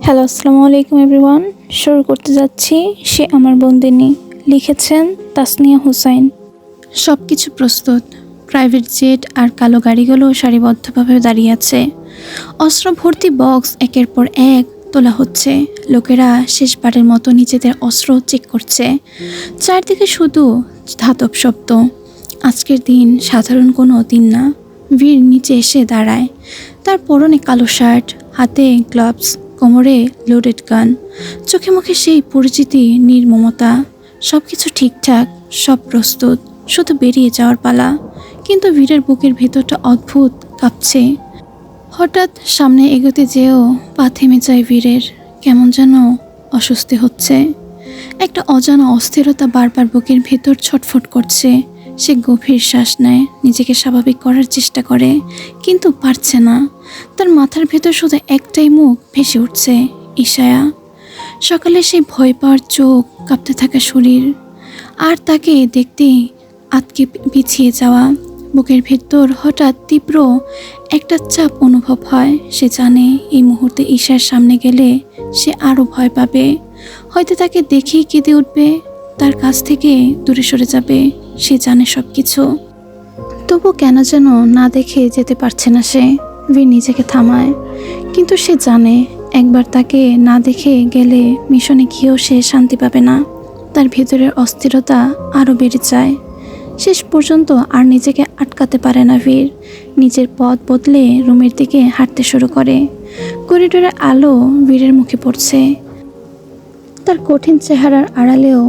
Hello, আসসালামু আলাইকুম everyone. শুরু করতে যাচ্ছি সে আমার বন্দিনী। লিখেছেন তাসনিয়া হুসাইন। সব কিছু প্রস্তুত। প্রাইভেট জেট আর কালো গাড়িগুলো সারিবদ্ধভাবে দাঁড়িয়ে আছে। অস্ত্র ভর্তি বক্স একের পর এক তোলা হচ্ছে। লোকেরা শেষবারের মতো নিজেদের অস্ত্র চেক করছে। চারদিকে শুধু ধাতব শব্দ। আজকের দিন সাধারণ কোনো দিন না। বীর নিচে এসে দাঁড়ায়। তার পরনে কালো শার্ট, হাতে গ্লাভস, কোমরে লোডেড গান, চোখে মুখে সেই পরিচিতি, নির্মমতা। সব কিছু ঠিকঠাক, সব প্রস্তুত, শুধু বেরিয়ে যাওয়ার পালা। কিন্তু বীরের বুকের ভেতরটা অদ্ভুত কাঁপছে। হঠাৎ সামনে এগোতে যেও পা থেমে যায় বীরের। কেমন যেন অস্বস্তি হচ্ছে। একটা অজানা অস্থিরতা বারবার বুকের ভেতর ছটফট করছে। সে গভীর শ্বাস নেয়, নিজেকে স্বাভাবিক করার চেষ্টা করে, কিন্তু পারছে না। তার মাথার ভেতর শুধু একটাই মুখ ভেসে উঠছে, ইশায়া। সকালে সেই ভয় পাওয়ার চোখ, কাঁপতে থাকা শরীর, আর তাকে দেখতে আটকে পিছিয়ে যাওয়া। বুকের ভেতর হঠাৎ তীব্র একটা চাপ অনুভব হয়। সে জানে এই মুহূর্তে ঈশার সামনে গেলে সে আরও ভয় পাবে। হয়তো তাকে দেখেই কেঁদে উঠবে, তার কাছ থেকে দূরে সরে যাবে। সে জানে সব কিছু, তবু কেন যেন না দেখে যেতে পারছে না সে। বীর নিজেকে থামায়, কিন্তু সে জানে একবার তাকে না দেখে গেলে মিশনে গিয়েও সে শান্তি পাবে না। তার ভেতরের অস্থিরতা আরও বেড়ে যায়। শেষ পর্যন্ত আর নিজেকে আটকাতে পারে না বীর। নিজের পথ বদলে রুমের দিকে হাঁটতে শুরু করে। করিডোরের আলো বীরের মুখে পড়ছে। তার কঠিন চেহারার আড়ালেও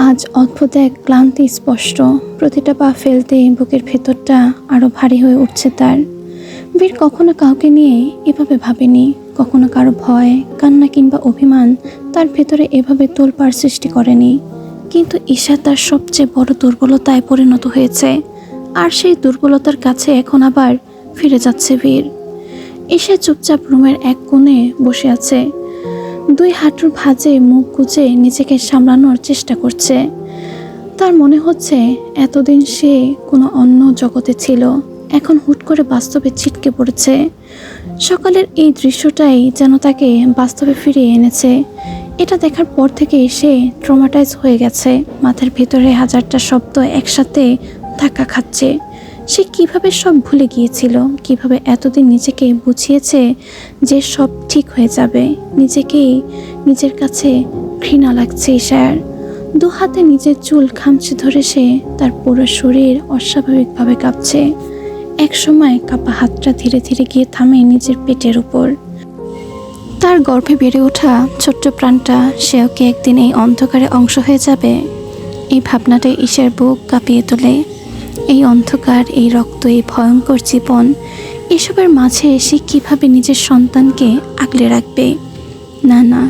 আজ অদ্ভুত এক ক্লান্তি স্পষ্ট। প্রতিটা পা ফেলতে বুকের ভেতরটা আরও ভারী হয়ে উঠছে তার। বীর কখনো কাউকে নিয়ে এভাবে ভাবেনি। কখনো কারো ভয়, কান্না কিংবা অভিমান তার ভেতরে এভাবে তোলপাড় সৃষ্টি করেনি। কিন্তু ঈশা তার সবচেয়ে বড় দুর্বলতায় পরিণত হয়েছে, আর সেই দুর্বলতার কাছে এখন আবার ফিরে যাচ্ছে বীর। ঈশা চুপচাপ রুমের এক কোণে বসে আছে। দুই হাঁটুর ভাঁজে মুখ গুজে নিজেকে সামলানোর চেষ্টা করছে। তার মনে হচ্ছে এতদিন সে কোনো অন্য জগতে ছিল, এখন হুট করে বাস্তবে ছিটকে পড়েছে। সকালের এই দৃশ্যটাই যেন তাকে বাস্তবে ফিরিয়ে এনেছে। এটা দেখার পর থেকে সে ট্রমাটাইজ হয়ে গেছে। মাথার ভেতরে হাজারটা শব্দ একসাথে ধাক্কা খাচ্ছে। সে কিভাবে সব ভুলে গিয়েছিল, কিভাবে এতদিন নিজেকে বুঝিয়েছে যে সব ঠিক হয়ে যাবে। নিজেকেই নিজের কাছে ঘৃণা লাগছে ঈশার। দু হাতে নিজের চুল খামচে ধরে সে তার পুরো শরীর অস্বাভাবিকভাবে কাঁপছে। এক সময় কাঁপা হাতটা ধীরে ধীরে গিয়ে থামে নিজের পেটের উপর। তার গর্ভে বেড়ে ওঠা ছোট্ট প্রাণটা সেও কি একদিন এই অন্ধকারে অংশ হয়ে যাবে। এই ভাবনাটাই ঈশার বুক কাঁপিয়ে তোলে। এই অন্ধকার, এই রক্ত, এই ভয়ঙ্কর জীবন, এসবের মাঝে সে কীভাবে নিজের সন্তানকে আগলে রাখবে। না না,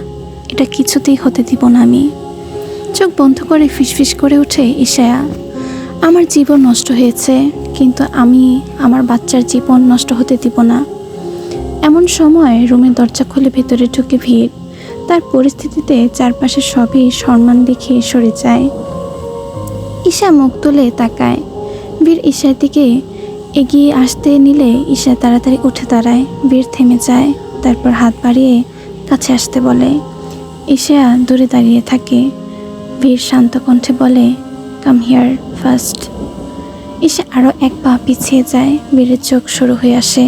এটা কিছুতেই হতে দিব না আমি। চোখ বন্ধ করে ফিসফিস করে ওঠে ঈশায়া। আমার জীবন নষ্ট হয়েছে, কিন্তু আমি আমার বাচ্চার জীবন নষ্ট হতে দিব না। এমন সময় রুমের দরজা খুলে ভেতরে ঢুকে ভিড়। তার পরিস্থিতিতে চারপাশে সবই সম্মান দেখিয়ে সরে যায়। ঈশা মুখ তুলে তাকায়। বীর ঈশার দিকে এগিয়ে আসতে নিলে ঈশা তাড়াতাড়ি উঠে দাঁড়ায়। বীর থেমে যায়, তারপর হাত বাড়িয়ে কাছে আসতে বলে। ঈশা দূরে দাঁড়িয়ে থাকে। বীর শান্ত কণ্ঠে বলে, কাম হিয়ার ফার্স্ট। ঈশা আরও এক পা পিছিয়ে যায়। বীরের চোখ শুরু হয়ে আসে।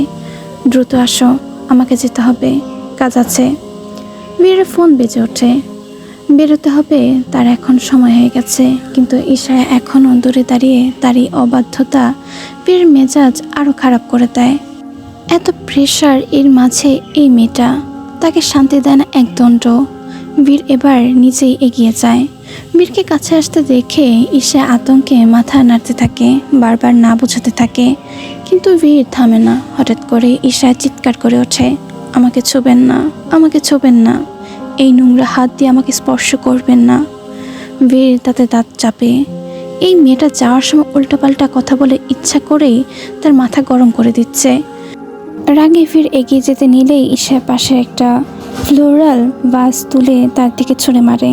দ্রুত আসো, আমাকে যেতে হবে, কাজ আছে। বীরের ফোন বেজে ওঠে। বেরোতে হবে, তার এখন সময় হয়ে গেছে। কিন্তু ঈশা এখনও দূরে দাঁড়িয়ে তারই অবাধ্যতা বীরের মেজাজ আরও খারাপ করে দেয়। এত প্রেশার এর মাঝে এই মেয়েটা তাকে শান্তি দেয় না একদণ্ড। বীর এবার নিজেই এগিয়ে যায়। বীরকে কাছে আসতে দেখে ঈশা আতঙ্কে মাথা নাড়তে থাকে, বারবার না বোঝাতে থাকে, কিন্তু বীর থামে না। হঠাৎ করে ঈশা চিৎকার করে ওঠে, আমাকে ছোবেন না, আমাকে ছোবেন না, এই নোংরা হাত দিয়ে আমাকে স্পর্শ করবেন না। বীর তাতে দাঁত চাপে। এই মেয়েটা যাওয়ার সময় উল্টাপাল্টা কথা বলে ইচ্ছা করেই তার মাথা গরম করে দিচ্ছে। রাগে বীর এগিয়ে যেতে নিলেই ঈশার পাশে একটা ফ্লোরাল ভাস তুলে তার দিকে ছুঁড়ে মারে।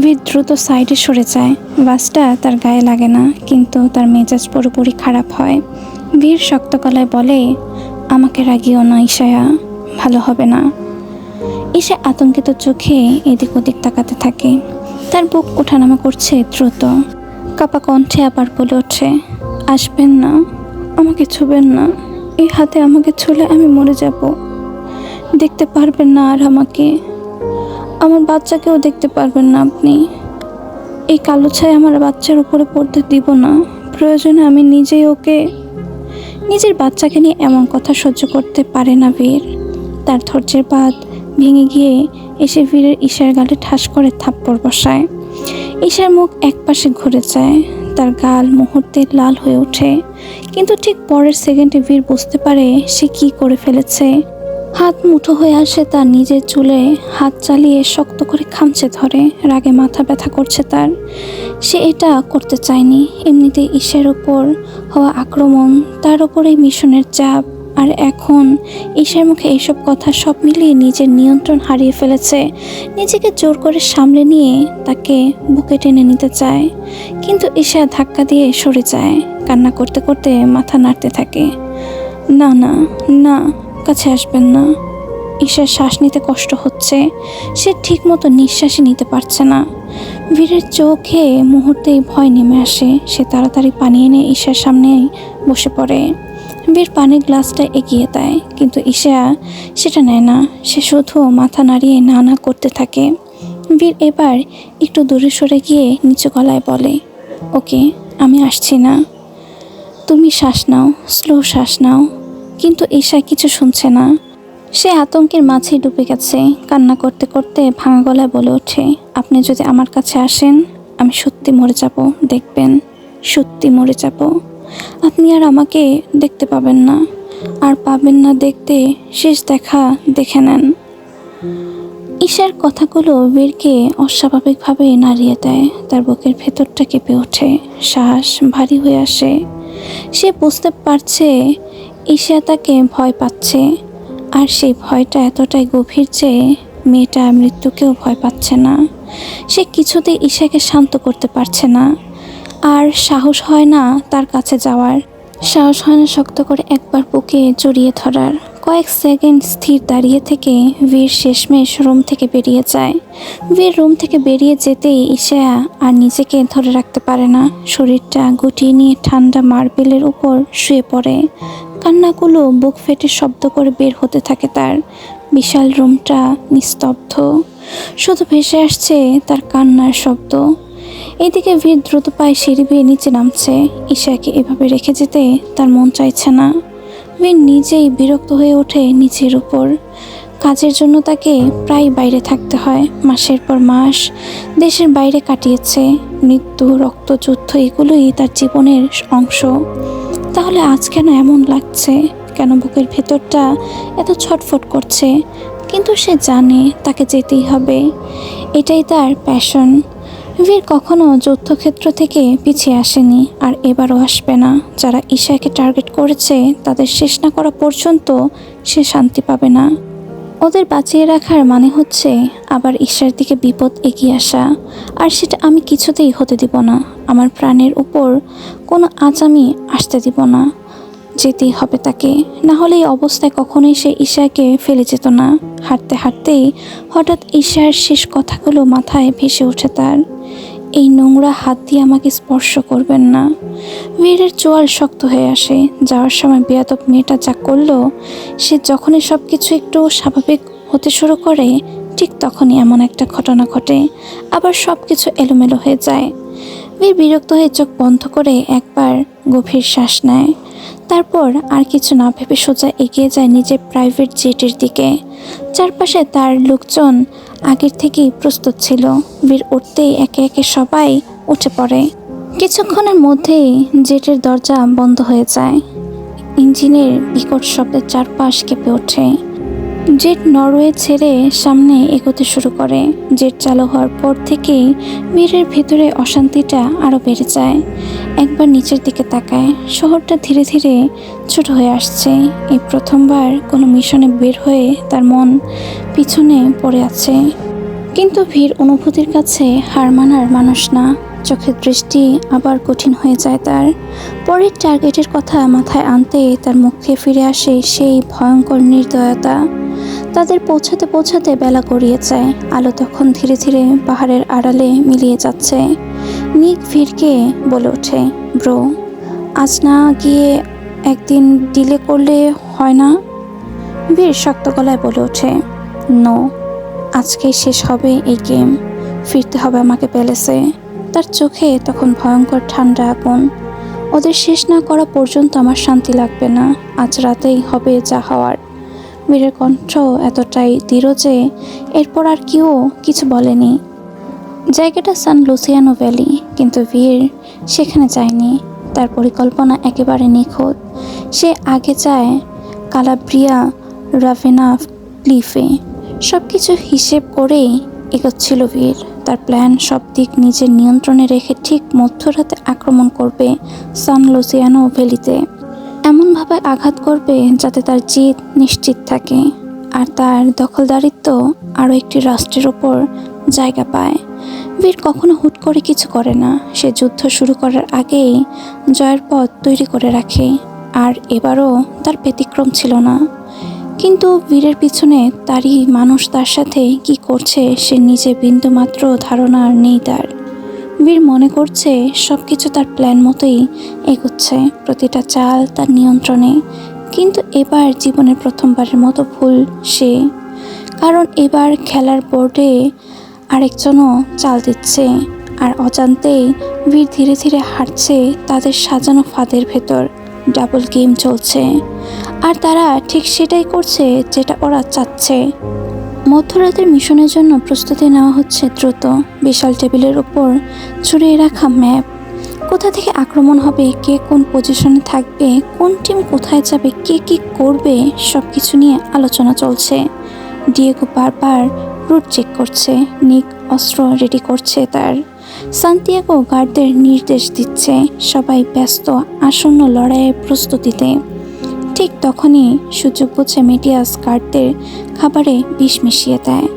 বীর দ্রুত সাইডে সরে যায়। ভাসটা তার গায়ে লাগে না, কিন্তু তার মেজাজ পুরোপুরি খারাপ হয়। বীর শক্ত গলায় বলে, আমাকে রাগিও না ঈশায়া, ভালো হবে না। ঈশা আতঙ্কিত চোখে এদিক ওদিক তাকাতে থাকে। তার বুক ওঠানামা করছে দ্রুত। কাপা কণ্ঠে আবার বলে ওঠে, আসবেন না, আমাকে ছুবেন না। এই হাতে আমাকে ছুলে আমি মরে যাব। দেখতে পারবেন না আর আমাকে, আমার বাচ্চাকেও দেখতে পারবেন না আপনি। এই কালো ছায়া আমার বাচ্চার উপরে পড়তে দিব না। প্রয়োজনে আমি নিজেই ওকে। নিজের বাচ্চাকে নিয়ে এমন কথা সহ্য করতে পারে না বীর। তার ধৈর্যের বাঁধ ভেঙে গিয়ে এসে বীরের ঈশার গালে ঠাস করে থাপ্পড় বসায়। ঈশার মুখ একপাশে ঘুরে যায়, তার গাল মুহূর্তে লাল হয়ে ওঠে। কিন্তু ঠিক পরের সেকেন্ডে বীর বুঝতে পারে সে কি করে ফেলেছে। হাত মুঠো হয়ে আসে তার নিজের চুলে, হাত চালিয়ে শক্ত করে খামচে ধরে। রাগে মাথা ব্যথা করছে তার। সে এটা করতে চায়নি। এমনিতেই ঈশার উপর হওয়া আক্রমণ, তার উপরেই মিশনের চাপ, আর এখন ঈশার মুখে এইসব কথা সব মিলিয়ে নিজের নিয়ন্ত্রণ হারিয়ে ফেলেছে। নিজেকে জোর করে সামলে নিয়ে তাকে বুকে টেনে নিতে চায়, কিন্তু ঈশা ধাক্কা দিয়ে সরে যায়। কান্না করতে করতে মাথা নাড়তে থাকে। না না না, কাছে আসবেন না। ঈশার শ্বাস নিতে কষ্ট হচ্ছে, সে ঠিক মতো নিঃশ্বাসই নিতে পারছে না। বীরের চোখে মুহূর্তেই ভয় নেমে আসে। সে তাড়াতাড়ি পানি এনে ঈশার সামনেই বসে পড়ে। বীর পানির গ্লাসটা এগিয়ে দেয়, কিন্তু ঈশা সেটা নেয় না। সে শুধু মাথা নাড়িয়ে না না করতে থাকে। বীর এবার একটু দূরে সরে গিয়ে নিচু গলায় বলে, ওকে, আমি আসছি না। তুমি শ্বাস নাও, স্লো শ্বাস নাও। কিন্তু ঈশা কিছু শুনছে না। সে আতঙ্কের মাঝেই ডুবে গেছে। কান্না করতে করতে ভাঙা গলায় বলে ওঠে, আপনি যদি আমার কাছে আসেন, আমি সত্যি মরে যাব। দেখবেন, সত্যি মরে যাব। আপনি আর আমাকে দেখতে পাবেন না, আর পাবেন না দেখতে। শেষ দেখা দেখে নেন। ঈশার কথাগুলো বীরকে অস্বাভাবিকভাবে নাড়িয়ে দেয়। তার বুকের ভেতরটা কেঁপে ওঠে, শ্বাস ভারী হয়ে আসে। সে বুঝতে পারছে ঈশা তাকে ভয় পাচ্ছে, আর সেই ভয়টা এতটাই গভীর যে মেয়েটা মৃত্যুকেও ভয় পাচ্ছে না। সে কিছুতেই ঈশাকে শান্ত করতে পারছে না, আর সাহস হয় না তার কাছে যাওয়ার। সাহস হয় না শক্ত করে একবার বুকে জড়িয়ে ধরার। কয়েক সেকেন্ড স্থির দাঁড়িয়ে থেকে বীর শেষমেশ রুম থেকে বেরিয়ে যায়। বীর রুম থেকে বেরিয়ে যেতেই ঈশা আর নিজেকে ধরে রাখতে পারে না। শরীরটা গুটিয়ে নিয়ে ঠান্ডা মার্বেলের উপর শুয়ে পড়ে। কান্নাগুলো বুক ফেটে শব্দ করে বের হতে থাকে তার। বিশাল রুমটা নিস্তব্ধ, শুধু ভেসে আসছে তার কান্নার শব্দ। এদিকে বীর দ্রুত পায়ে সিঁড়ি বেয়ে নিচে নামছে। ঈশাকে এভাবে রেখে যেতে তার মন চাইছে না। বীর নিজেই বিরক্ত হয়ে ওঠে নিজের উপর। কাজের জন্য তাকে প্রায় বাইরে থাকতে হয়। মাসের পর মাস দেশের বাইরে কাটিয়েছে। মৃত্যু, রক্তযুদ্ধ এগুলোই তার জীবনের অংশ। তাহলে আজ কেন এমন লাগছে? কেন বুকের ভেতরটা এত ছটফট করছে? কিন্তু সে জানে তাকে যেতেই হবে। এটাই তার প্যাশন। বীর কখনো যুদ্ধক্ষেত্র থেকে পিছিয়ে আসেনি, আর এবারও আসবে না। যারা ঈশাকে টার্গেট করেছে তাদের শেষ না করা পর্যন্ত সে শান্তি পাবে না। ওদের বাঁচিয়ে রাখার মানে হচ্ছে আবার ঈশার দিকে বিপদ এগিয়ে আসা, আর সেটা আমি কিছুতেই হতে দিব না। আমার প্রাণের উপর কোনো আজ আমি আসতে দিব না। যেতেই হবে তাকে, না হলে এই অবস্থায় কখনোই সে ঈশাকে ফেলে যেত না। হাঁটতে হাঁটতেই হঠাৎ ঈশার শেষ কথাগুলো মাথায় ভেসে ওঠে তার। এই নোংরা হাত দিয়ে আমাকে স্পর্শ করবেন না। বীরের চোয়াল শক্ত হয়ে আসে। যাওয়ার সময় বেয়াদব মেয়েটা যা করলো, সে যখনই সব কিছু একটু স্বাভাবিক হতে শুরু করে, ঠিক তখনই এমন একটা ঘটনা ঘটে। আবার সব কিছু এলোমেলো হয়ে যায়। বীর বিরক্ত হয়ে চোখ বন্ধ করে একবার গভীর শ্বাস নেয়। তারপর আর কিছু না ভেবে সোজা এগিয়ে যায় নিজের প্রাইভেট জেটের দিকে। চারপাশে তার লোকজন আগের থেকেই প্রস্তুত ছিল। বীর উঠতেই একে একে সবাই উঠে পড়ে। কিছুক্ষণের মধ্যেই জেটের দরজা বন্ধ হয়ে যায়। ইঞ্জিনের বিকট শব্দে চারপাশ কেঁপে ওঠে। জেট নরওয়ে ছেড়ে সামনে এগোতে শুরু করে। জেট চালু হওয়ার পর থেকেই বীরের ভেতরে অশান্তিটা আরও বেড়ে যায়। একবার নিচের দিকে তাকায়। শহরটা ধীরে ধীরে ছোট হয়ে আসছে। এই প্রথমবার কোনো মিশনে বের হয়ে তার মন পিছনে পড়ে আছে। কিন্তু বীর অনুভূতির কাছে হার মানার মানুষ না। চোখের দৃষ্টি আবার কঠিন হয়ে যায় তার। পরের টার্গেটের কথা মাথায় আনতে তার মুখে ফিরে আসে সেই ভয়ঙ্কর নির্দয়তা। তাদের পৌঁছাতে পৌঁছাতে বেলা গড়িয়ে যায়। আলো তখন ধীরে ধীরে পাহাড়ের আড়ালে মিলিয়ে যাচ্ছে। নিক ভিড়কে বলে ওঠে, ব্রো, আজ না গিয়ে একদিন ডিলে করলে হয় না? বীর শক্ত গলায় বলে ওঠে, নো, আজকেই শেষ হবে এই গেম। ফিরতে হবে আমাকে প্যালেসে। তার চোখে তখন ভয়ঙ্কর ঠান্ডা আগুন। ওদের শেষ না করা পর্যন্ত আমার শান্তি লাগবে না। আজ রাতেই হবে যা হওয়ার। বীরের কণ্ঠ এতটাই দৃঢ় যে এরপর আর কেউ কিছু বলেনি। জায়গাটা সান লুসিয়ানো ভ্যালি, কিন্তু বীর সেখানে যায়নি। তার পরিকল্পনা একেবারে নিখুঁত। সে আগে যায় কালাব্রিয়া রাভেনা ক্লিফে। সব কিছু হিসেব করেই এগোচ্ছিল বীর। তার প্ল্যান সব দিক নিজের নিয়ন্ত্রণে রেখে ঠিক মধ্যরাতে আক্রমণ করবে সান লুসিয়ানো ভ্যালিতে। এমনভাবে আঘাত করবে যাতে তার জিত নিশ্চিত থাকে আর তার দখলদারিত্ব আরও একটি রাষ্ট্রের ওপর জায়গা পায়। বীর কখনো হুট করে কিছু করে না। সে যুদ্ধ শুরু করার আগেই জয়ের পথ তৈরি করে রাখে। আর এবারও তার ব্যতিক্রম ছিল না। কিন্তু বীরের পিছনে তারই মানুষ তার সাথে কি করছে সে নিজে বিন্দুমাত্র ধারণা নেই তার। বীর মনে করছে সব কিছু তার প্ল্যান মতোই এগোচ্ছে, প্রতিটা চাল তার নিয়ন্ত্রণে। কিন্তু এবার জীবনের প্রথমবারের মতো ভুল সে, কারণ এবার খেলার বোর্ডে আরেকজনও চাল দিচ্ছে। আর অজান্তেই বীর ধীরে ধীরে হাঁটছে তাদের সাজানো ফাঁদের ভেতর। ডাবল গেম চলছে আর তারা ঠিক সেটাই করছে যেটা ওরা চাচ্ছে। মধ্যরাতের মিশনের জন্য প্রস্তুতি নেওয়া হচ্ছে দ্রুত। বিশাল টেবিলের উপর ছড়িয়ে রাখা ম্যাপ, কোথা থেকে আক্রমণ হবে, কে কোন পজিশনে থাকবে, কোন টিম কোথায় যাবে, কে কী করবে, সব কিছু নিয়ে আলোচনা চলছে। ডিয়েগো বারবার রুট চেক করছে, নিক অস্ত্র রেডি করছে তার, সান্তিয়াগো গার্ডদের নির্দেশ দিচ্ছে। সবাই ব্যস্ত আসন্ন লড়াইয়ের প্রস্তুতিতে। ঠিক তখনই সুযোগ বুঝে মেটিয়াস গার্ডদের খাবারে বিষ মিশিয়ে দেয়।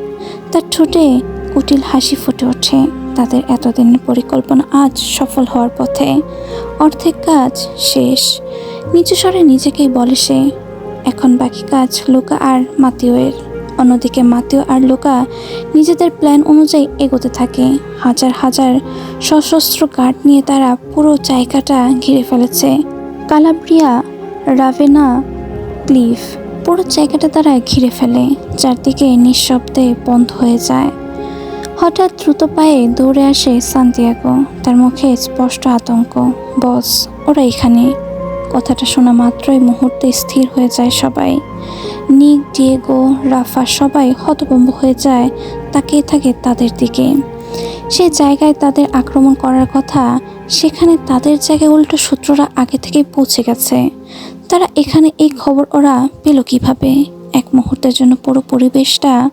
তার ঠোঁটে কুটিল হাসি ফুটে ওঠে। তাদের এতদিনের পরিকল্পনা আজ সফল হওয়ার পথে। অর্ধেক কাজ শেষ। নিচু স্বরে নিজেকেই বলে সে। এখন বাকি কাজ লুকা আর মাতিওয়ের। অন্যদিকে মাতিও আর লুকা নিজেদের প্ল্যান অনুযায়ী এগোতে থাকে। হাজার হাজার সশস্ত্র গার্ড নিয়ে তারা পুরো জায়গাটা ঘিরে ফেলেছে। কালাব্রিয়া রাভেনা ক্লিফ, পুরো জায়গাটা তারা ঘিরে ফেলে। চারদিকে নিঃশব্দে বন্ধ হয়ে যায়। হঠাৎ দ্রুত পায়ে দৌড়ে আসে সান্তিয়াগো। তার মুখে স্পষ্ট আতঙ্ক। বস, ওরা এখানে। কথাটা শোনা মাত্রই মুহূর্তে স্থির হয়ে যায় সবাই। নিক, ডিয়েগো, রাফা সবাই হতভম্ব হয়ে যায়, তাকিয়ে থাকে তাদের দিকে। সে জায়গায় তাদের আক্রমণ করার কথা, সেখানে তাদের জায়গায় উল্টো শত্রুরা আগে থেকেই পৌঁছে গেছে। তারা এখানে এই খবর ওরা পেল কিভাবে? এক মুহূর্তের জন্য পুরো পরিবেশটা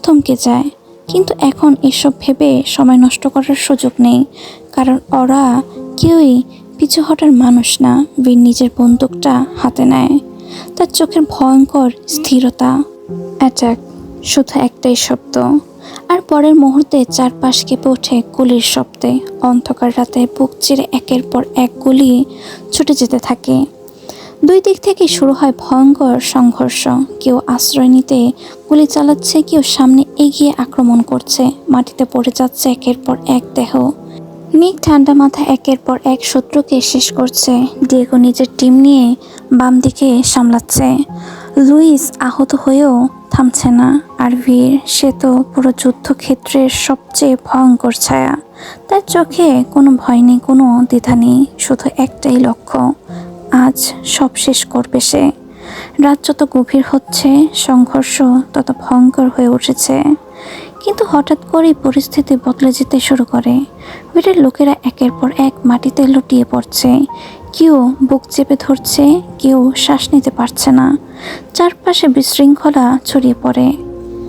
থমকে যায়। কিন্তু এখন এসব ভেবে সময় নষ্ট করার সুযোগ নেই, কারণ ওরা কেউই পিছু হটার মানুষ না। বীর নিজের বন্দুকটা হাতে নেয়। তার চোখের ভয়ঙ্কর স্থিরতা। অ্যাটাক, শুধু একটাই শব্দ। আর পরের মুহূর্তে চারপাশ কেঁপে ওঠে গুলির শব্দে। অন্ধকার রাতে বুক চিরে একের পর এক গুলি ছুটে যেতে থাকে। দুই দিক থেকে শুরু হয় ভয়ঙ্কর সংঘর্ষ। কেউ আশ্রয় নিতে গুলি চালাচ্ছে, কেউ সামনে এগিয়ে আক্রমণ করছে। মাটিতে পড়ে যাচ্ছে একের পর এক দেহ। নিক ঠান্ডা মাথায় একের পর এক শত্রুকে শেষ করছে। ডিয়েগো নিজের টিম নিয়ে বাম দিকে সামলাচ্ছে। লুইস আহত হয়েও থামছে না। আর বীর, সে তো পুরো যুদ্ধক্ষেত্রের সবচেয়ে ভয়ঙ্কর ছায়া। তার চোখে কোনো ভয় নেই, কোনো দ্বিধা নেই, শুধু একটাই লক্ষ্য, আজ সব শেষ করবে সে। রাত যত গভীর হচ্ছে, সংঘর্ষ তত ভয়ঙ্কর হয়ে উঠেছে। কিন্তু হঠাৎ করেই পরিস্থিতি বদলে যেতে শুরু করে। বীরের লোকেরা একের পর এক মাটিতে লুটিয়ে পড়ছে। কেউ বুক চেপে ধরছে, কেউ শ্বাস নিতে পারছে না। চারপাশে বিশৃঙ্খলা ছড়িয়ে পড়ে।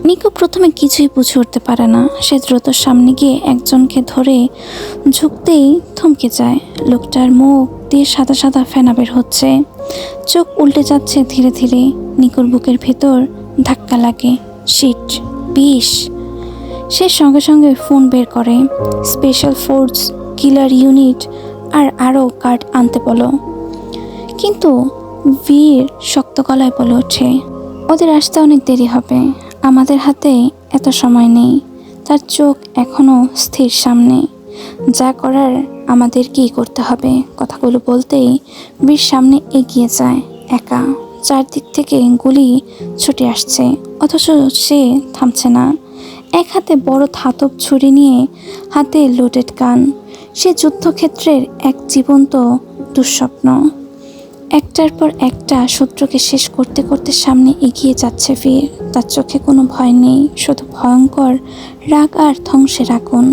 নিকো প্রথমে কিছুই বুঝে উঠতে পারে না। সে দ্রুত সামনে গিয়ে একজনকে ধরে ঝুঁকতেই থমকে যায়। লোকটার মুখ দিয়ে সাদা সাদা ফেনা বের হচ্ছে, চোখ উল্টে যাচ্ছে ধীরে ধীরে। নিকোর বুকের ভেতর ধাক্কা লাগে। শিট, বিষ! সে সঙ্গে সঙ্গে ফোন বের করে। স্পেশাল ফোর্স, কিলার ইউনিট আর আরও গার্ড আনতে বলো। কিন্তু বীর শক্ত গলায় বলে ওঠে, ওদের আসতে অনেক দেরি হবে। আমাদের হাতে এত সময় নেই। তার চোখ এখনো স্থির সামনে। যা করার আমাদেরকেই করতে হবে। কথাগুলো বলতেই বীর সামনে এগিয়ে যায় একা। চারদিক থেকে গুলি ছুটে আসছে, অথচ সে থামছে না। এক হাতে বড় ধাতব ছুরি নিয়ে, হাতে লোডেড গান। সে যুদ্ধক্ষেত্রের এক জীবন্ত দুঃস্বপ্ন। একটার পর একটা শত্রুকে শেষ করতে করতে সামনে এগিয়ে যাচ্ছে বীর। তার চোখে কোনো ভয় নেই, শুধু ভয়ঙ্কর রাগ আর ধ্বংসের আগুন।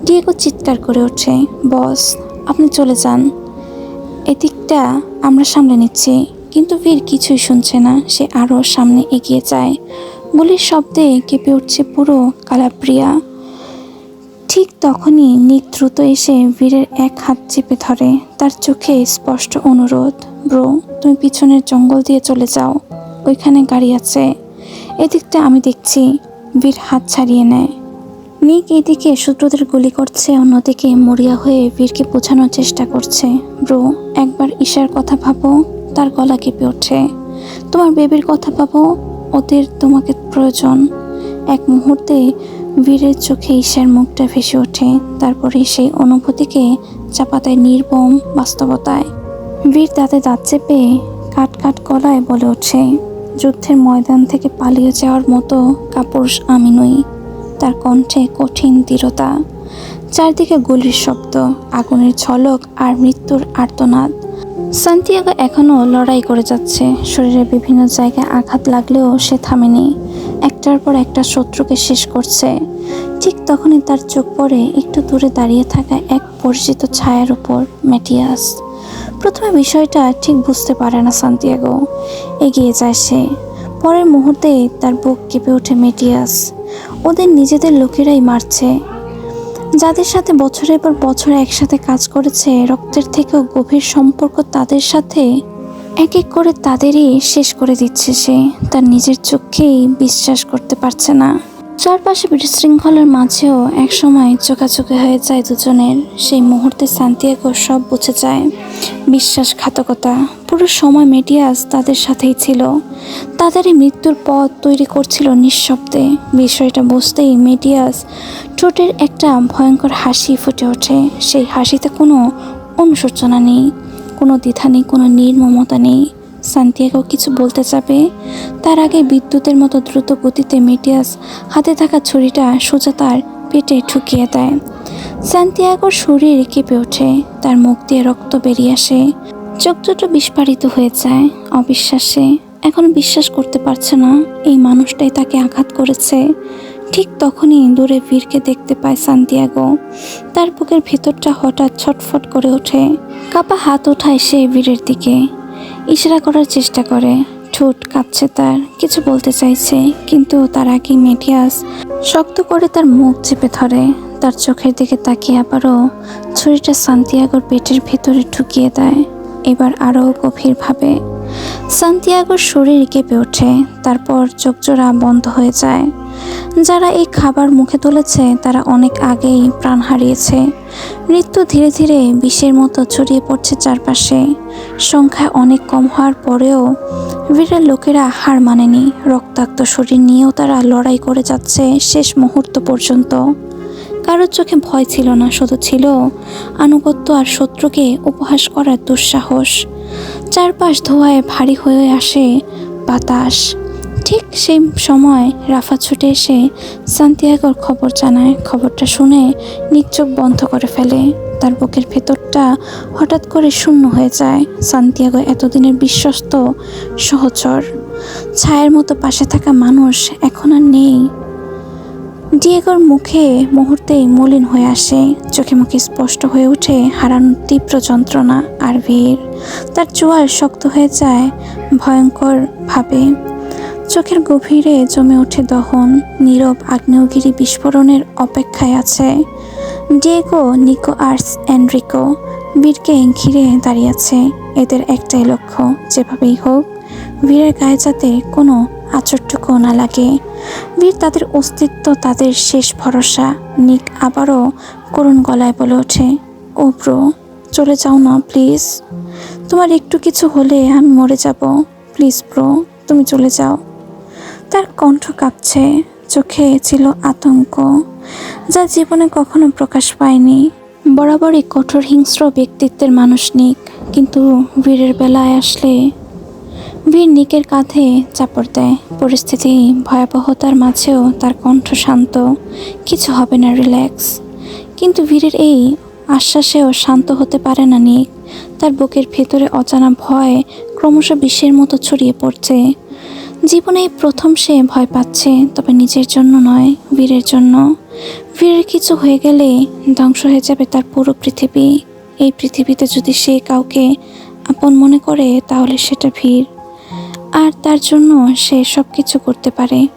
ডিয়েগো চিৎকার করে ওঠে, বস, আপনি চলে যান, এদিকটা আমরা সামলে নিচ্ছি। কিন্তু বীর কিছুই শুনছে না। সে আরও সামনে এগিয়ে যায়। গুলির শব্দে কেঁপে উঠছে পুরো কালাব্রিয়া। ঠিক তখনই নিক দ্রুত এসে বীরের এক হাত চেপে ধরে। তার চোখে স্পষ্ট অনুরোধ, ব্রো, তুমি পিছনের জঙ্গল দিয়ে চলে যাও, ওইখানে গাড়ি আছে, এদিকটা আমি দেখছি। বীর হাত ছাড়িয়ে নেয়। নিক এদিকে শত্রুদের গুলি করছে, অন্যদিকে মরিয়া হয়ে বীরকে বোঝানোর চেষ্টা করছে, ব্রো, একবার ঈশার কথা ভাবো। তার গলা কেঁপে ওঠে। তোমার বেবির কথা ভাবো, ওদের তোমাকে প্রয়োজন। এক মুহূর্তে বীরের চোখে ঈশার মুখটা ভেসে ওঠে, তারপরে সেই অনুভূতিকে চাপা দেয় নির্মম বাস্তবতায়। বীর দাঁতে দাঁত চেপে কাট কাট গলায় বলে ওঠে, যুদ্ধের ময়দান থেকে পালিয়ে যাওয়ার মতো কাপুরুষ আমি নই। তার কণ্ঠে কঠিন দৃঢ়তা। চারদিকে গুলির শব্দ, আগুনের ঝলক আর মৃত্যুর আর্তনাদ। সান্তিয়াগো এখনও লড়াই করে যাচ্ছে। শরীরের বিভিন্ন জায়গায় আঘাত লাগলেও সে থামেনি। একটার পর একটা শত্রুকে শেষ করছে। ঠিক তখনই তার চোখ পড়ে একটু দূরে দাঁড়িয়ে থাকা এক পরিচিত ছায়ার উপর, ম্যাটিয়াস। প্রথমে বিষয়টা ঠিক বুঝতে পারে না সান্তিয়াগো। এগিয়ে যায় সে। পরের মুহূর্তেই তার বুক কেঁপে ওঠে। ম্যাটিয়াস, ওদের নিজেদের লোকেরাই মারছে, যাদের সাথে বছরের পর বছর একসাথে কাজ করেছে, রক্তের থেকেও গভীর সম্পর্ক তাদের সাথে, এক এক করে তাদেরই শেষ করে দিচ্ছে সে। তার নিজের চোখকেই বিশ্বাস করতে পারছে না। চারপাশে বিশৃঙ্খলার মাঝেও একসময় চোখাচোখি হয়ে যায় দুজনের। সেই মুহূর্তে সান্তিয়াগো সব বুঝে যায়। বিশ্বাসঘাতকতা। পুরো সময় ম্যাটিয়াস তাদের সাথেই ছিল, তাদেরই মৃত্যুর পথ তৈরি করছিল নিঃশব্দে। বিষয়টা বুঝতেই ম্যাটিয়াস ঠোঁটের একটা ভয়ঙ্কর হাসি ফুটে ওঠে। সেই হাসিতে কোনো অনুশোচনা নেই, কোনো দ্বিধা নেই, কোনো নির্মমতা নেই। সান্তিয়াগো কিছু বলতে যাবে, তার আগে বিদ্যুতের মতো দ্রুত গতিতে ম্যাটিয়াস হাতে থাকা ছুরিটা সোজা তার পেটে ঠুকিয়ে দেয়। সান্তিয়াগোর শরীর কেঁপে ওঠে, তার মুখ দিয়ে রক্ত বেরিয়ে আসে, চোখ দুটো বিস্ফারিত হয়ে যায় অবিশ্বাসে। এখন বিশ্বাস করতে পারছে না এই মানুষটাই তাকে আঘাত করেছে। ঠিক তখনই দূরে বীরকে দেখতে পায় সান্তিয়াগো। তার বুকের ভেতরটা হঠাৎ ছটফট করে ওঠে। কাপা হাত ওঠায় সে বীরের দিকে, ইশারা করার চেষ্টা করে। ঠোঁট কাঁপছে তার, কিছু বলতে চাইছে, কিন্তু তার আগে ম্যাটিয়াস শক্ত করে তার মুখ চেপে ধরে। তার চোখের দিকে তাকিয়ে আবারও ছুরিটা সান্তিয়াগোর পেটের ভেতরে ঢুকিয়ে দেয়, এবার আরও গভীরভাবে। সান্তিয়াগোর শরীর কেঁপে ওঠে, তারপর চোখজোড়া বন্ধ হয়ে যায়। যারা এই খাবার মুখে তুলেছে তারা অনেক আগেই প্রাণ হারিয়েছে। মৃত্যু ধীরে ধীরে বিষের মতো ছড়িয়ে পড়ছে চারপাশে। সংখ্যায় অনেক কম হওয়ার পরেও বীরের লোকেরা হার মানেনি। রক্তাক্ত শরীর নিয়েও তারা লড়াই করে যাচ্ছে শেষ মুহূর্ত পর্যন্ত। কারোর চোখে ভয় ছিল না, শুধু ছিল আনুগত্য আর শত্রুকে উপহাস করার দুঃসাহস। চারপাশ ধোঁয়ায় ভারী হয়ে আসে বাতাস। ঠিক সেই সময় রাফা ছুটে এসে সান্তিয়াগোর খবর জানায়। খবরটা শুনে নিক চোখ বন্ধ করে ফেলে। তার বুকের ভেতরটা হঠাৎ করে শূন্য হয়ে যায়। সান্তিয়াগো এতদিনের বিশ্বস্ত সহচর, ছায়ের মতো পাশে থাকা মানুষ এখন আর নেই। ডিয়েগোর মুখে মুহূর্তেই মলিন হয়ে আসে, চোখে মুখে স্পষ্ট হয়ে ওঠে হারানোর তীব্র যন্ত্রণা আর ভিড়। তার চোয়াল শক্ত হয়ে যায় ভয়ঙ্কর ভাবে। চোখের গভীরে জমে ওঠে দহন। নীরব আগ্নেয়গিরি বিস্ফোরণের অপেক্ষায় আছে। ডিয়েগো, নিকো আর এনরিকো বীরকে ঘিরে দাঁড়িয়ে আছে। এদের একটাই লক্ষ্য, যেভাবেই হোক বীরের গায়ে যাতে কোনো আঁচড়টুকু না লাগে। বীর তাদের অস্তিত্ব, তাদের শেষ ভরসা। নিক আবারও করুণ গলায় বলে ওঠে, ও ব্রো, চলে যাও না প্লিজ। তোমার একটু কিছু হলে আমি মরে যাব। প্লিজ ব্রো, তুমি চলে যাও। তার কণ্ঠ কাঁপছে, চোখে ছিল আতঙ্ক, যা জীবনে কখনো প্রকাশ পায়নি। বরাবরই কঠোর হিংস্র ব্যক্তিত্বের মানুষ নিক, কিন্তু বীরের বেলায় আসলে বীর নিকের কাঁধে চাপড় দেয়। পরিস্থিতি ভয়াবহতার মাঝেও তার কণ্ঠ শান্ত, কিছু হবে না, রিল্যাক্স। কিন্তু বীরের এই আশ্বাসেও শান্ত হতে পারে না নিক। তার বুকের ভেতরে অজানা ভয় ক্রমশ বিষের মতো ছড়িয়ে পড়ছে। জীবনে এই প্রথম সে ভয় পাচ্ছে, তবে নিজের জন্য নয়, বীরের জন্য। বীরের কিছু হয়ে গেলে ধ্বংস হয়ে যাবে তার পুরো পৃথিবী। এই পৃথিবীতে যদি সে কাউকে আপন মনে করে, তাহলে সেটা বীর। আর তার জন্য সে সব কিছু করতে পারে।